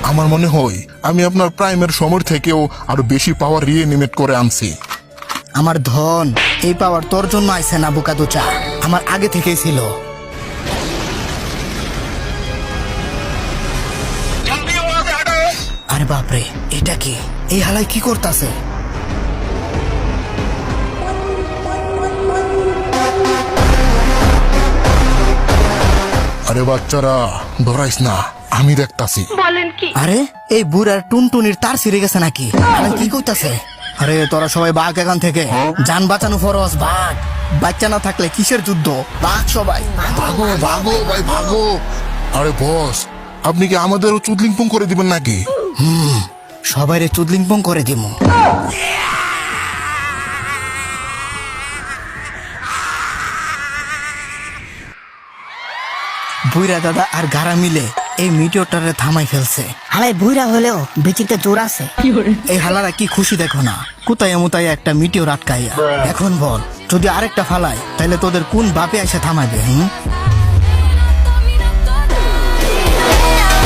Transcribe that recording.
আমার মনে হয় আমি আপনার প্রাইমের সময় থেকেও আরো বেশি পাওয়ার রিএনিমেট করে আনছি। আমার ধন, এই পাওয়ার তোর জন্য আইছে না বোকাদোচা, আমার আগে থেকেই ছিল। আরে বাপরে, এটা কি? এই হালাই কি করতাছে? আরে বাচ্চারা ধরাইস না, আমি দেখতাছি। আরে এই বুড়ার টুনটুনির তার ছিঁড়ে গেছে নাকি? হালাই কি করতেছে? আরে তোরা সবাই বাঘ এখান থেকে, যান বাঁচানো ফরজ, বাঘ। বাচ্চা না থাকলে কিসের যুদ্ধ? বাঘ সবাই, ভাগো ভাগো ভাই ভাগো। আরে বস, আপনি কি আমাদেরও চুদলিংপং করে দিবেন নাকি? সবাই চুদলিংপং করে দিমু। বুইরা দাদা আর গারা মিলে এই মিটিওরটারে থামাই ফেলছে। হালাই বুইরা হলেও বেচিতে জোর আছে। এই হালারা কি খুশি দেখো না, কোথায় এমতাই একটা মিটিওর আটকাইয়া। এখন বল, যদি আরেকটা ফালাই তাহলে তোদের কোন বাপে এসে থামাবে?